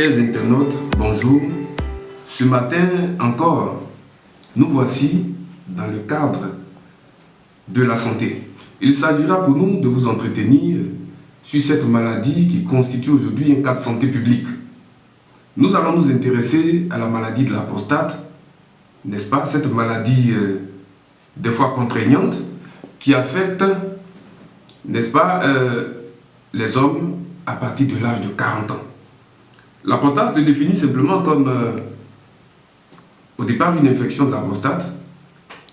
Chers internautes, bonjour. Ce matin encore, nous voici dans le cadre de la santé. Il s'agira pour nous de vous entretenir sur cette maladie qui constitue aujourd'hui un cas de santé publique. Nous allons nous intéresser à la maladie de la prostate, n'est-ce pas? Cette maladie des fois contraignante qui affecte, n'est-ce pas, les hommes à partir de l'âge de 40 ans. La prostate se définit simplement comme au départ une infection de la prostate,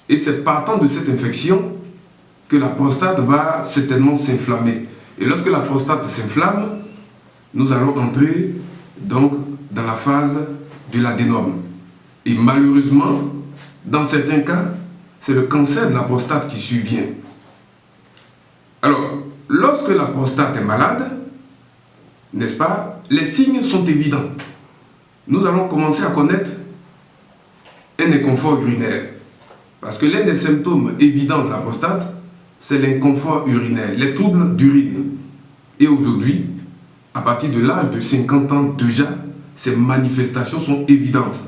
et c'est partant de cette infection que la prostate va certainement s'inflammer. Et lorsque la prostate s'inflamme, nous allons entrer donc dans la phase de l'adénome. Et malheureusement, dans certains cas, c'est le cancer de la prostate qui survient. Alors, lorsque la prostate est malade, n'est-ce pas, les signes sont évidents. Nous allons commencer à connaître un inconfort urinaire. Parce que l'un des symptômes évidents de la prostate, c'est l'inconfort urinaire, les troubles d'urine. Et aujourd'hui, à partir de l'âge de 50 ans déjà, ces manifestations sont évidentes.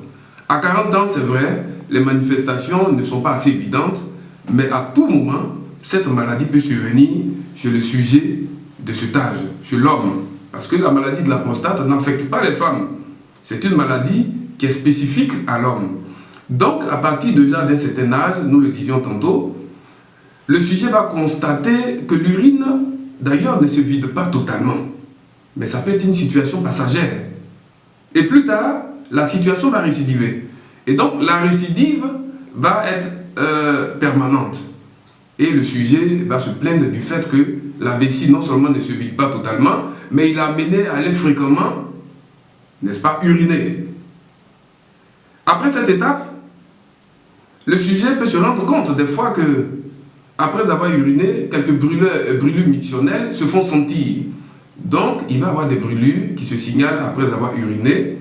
À 40 ans, c'est vrai, les manifestations ne sont pas assez évidentes, mais à tout moment, cette maladie peut survenir chez le sujet de cet âge, chez l'homme. Parce que la maladie de la prostate n'affecte pas les femmes. C'est une maladie qui est spécifique à l'homme. Donc, à partir déjà d'un certain âge, nous le disions tantôt, le sujet va constater que l'urine, d'ailleurs, ne se vide pas totalement. Mais ça peut être une situation passagère. Et plus tard, la situation va récidiver. Et donc, la récidive va être permanente. Et le sujet va se plaindre du fait que la vessie non seulement ne se vide pas totalement, mais il a amené à aller fréquemment, n'est-ce pas, uriner. Après cette étape, le sujet peut se rendre compte des fois que, après avoir uriné, quelques brûlures mictionnelles se font sentir. Donc, il va y avoir des brûlures qui se signalent après avoir uriné.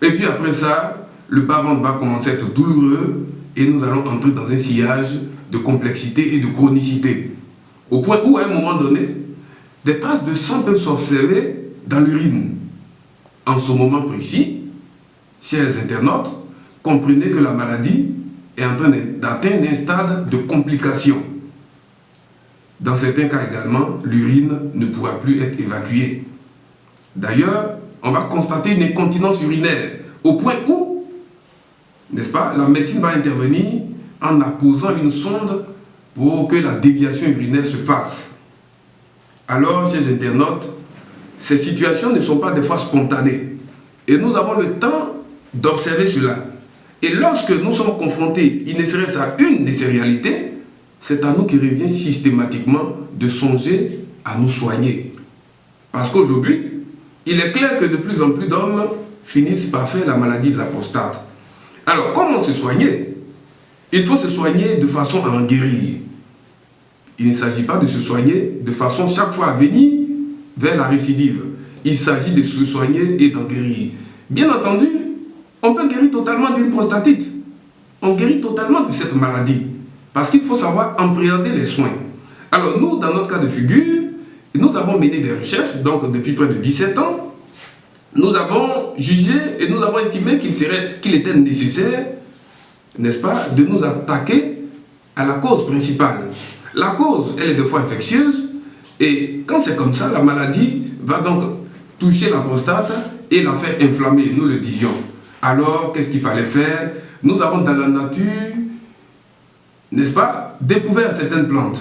Et puis après ça, le bas-ventre va commencer à être douloureux et nous allons entrer dans un sillage de complexité et de chronicité. Au point où, à un moment donné, des traces de sang peuvent s'observer dans l'urine. En ce moment précis, chers internautes, comprenez que la maladie est en train d'atteindre un stade de complication. Dans certains cas également, l'urine ne pourra plus être évacuée. D'ailleurs, on va constater une incontinence urinaire au point où, n'est-ce pas, la médecine va intervenir en apposant une sonde pour que la déviation urinaire se fasse. Alors, chers internautes, ces situations ne sont pas des fois spontanées. Et nous avons le temps d'observer cela. Et lorsque nous sommes confrontés, il ne serait-ce à une de ces réalités, c'est à nous qui revient systématiquement de songer à nous soigner. Parce qu'aujourd'hui, il est clair que de plus en plus d'hommes finissent par faire la maladie de la prostate. Alors, comment se soigner? Il faut se soigner de façon à en guérir. Il ne s'agit pas de se soigner de façon chaque fois à venir vers la récidive. Il s'agit de se soigner et d'en guérir. Bien entendu, on peut guérir totalement d'une prostatite. On guérit totalement de cette maladie. Parce qu'il faut savoir appréhender les soins. Alors nous, dans notre cas de figure, nous avons mené des recherches, donc depuis près de 17 ans. Nous avons jugé et nous avons estimé qu'il était nécessaire, n'est-ce pas, de nous attaquer à la cause principale. La cause, elle est des fois infectieuse, et quand c'est comme ça, la maladie va donc toucher la prostate et la faire inflammer, nous le disions. Alors, qu'est-ce qu'il fallait faire? Nous avons dans la nature, n'est-ce pas, découvert certaines plantes,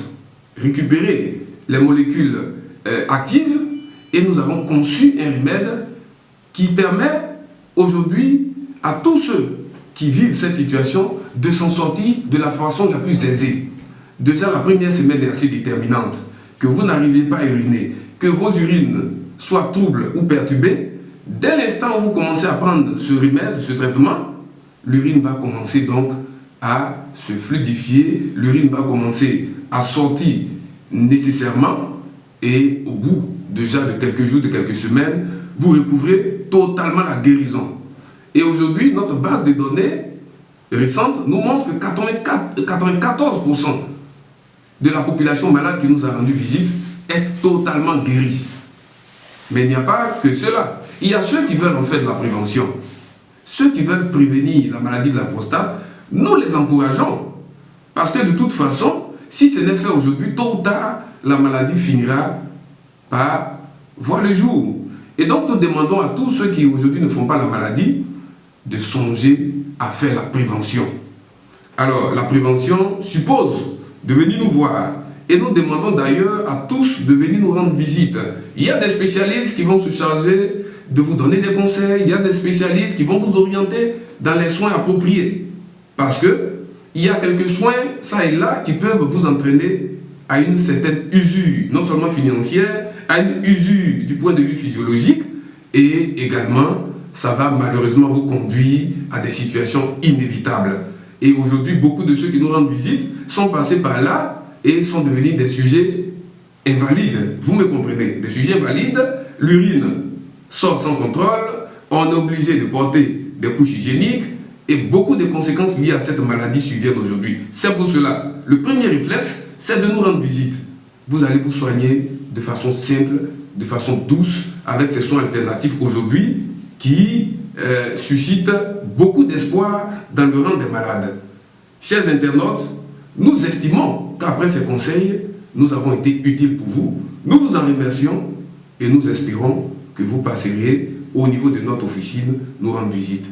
récupéré les molécules actives, et nous avons conçu un remède qui permet aujourd'hui à tous ceux qui vivent cette situation de s'en sortir de la façon la plus aisée. Déjà, la première semaine est assez déterminante. Que vous n'arrivez pas à uriner, que vos urines soient troubles ou perturbées, dès l'instant où vous commencez à prendre ce remède, ce traitement, l'urine va commencer donc à se fluidifier, l'urine va commencer à sortir nécessairement, et au bout déjà de quelques jours, de quelques semaines, vous recouvrez totalement la guérison. Et aujourd'hui, notre base de données récente nous montre que 94% de la population malade qui nous a rendu visite est totalement guérie. Mais il n'y a pas que cela. Il y a ceux qui veulent en faire de la prévention. Ceux qui veulent prévenir la maladie de la prostate, nous les encourageons. Parce que de toute façon, si ce n'est fait aujourd'hui, tôt ou tard, la maladie finira par voir le jour. Et donc nous demandons à tous ceux qui aujourd'hui ne font pas la maladie de songer à faire la prévention. Alors la prévention suppose de venir nous voir. Et nous demandons d'ailleurs à tous de venir nous rendre visite. Il y a des spécialistes qui vont se charger de vous donner des conseils. Il y a des spécialistes qui vont vous orienter dans les soins appropriés. Parce que il y a quelques soins, ça et là, qui peuvent vous entraîner à une certaine usure, non seulement financière, à une usure du point de vue physiologique, et également, ça va malheureusement vous conduire à des situations inévitables. Et aujourd'hui, beaucoup de ceux qui nous rendent visite sont passés par là et sont devenus des sujets invalides. Vous me comprenez? Des sujets invalides, l'urine sort sans contrôle, on est obligé de porter des couches hygiéniques, et beaucoup de conséquences liées à cette maladie surviennent aujourd'hui. C'est pour cela, le premier réflexe, c'est de nous rendre visite. Vous allez vous soigner de façon simple, de façon douce, avec ces soins alternatifs aujourd'hui qui suscitent beaucoup d'espoir dans le rang des malades. Chers internautes, nous estimons qu'après ces conseils, nous avons été utiles pour vous. Nous vous en remercions et nous espérons que vous passerez au niveau de notre officine nous rendre visite.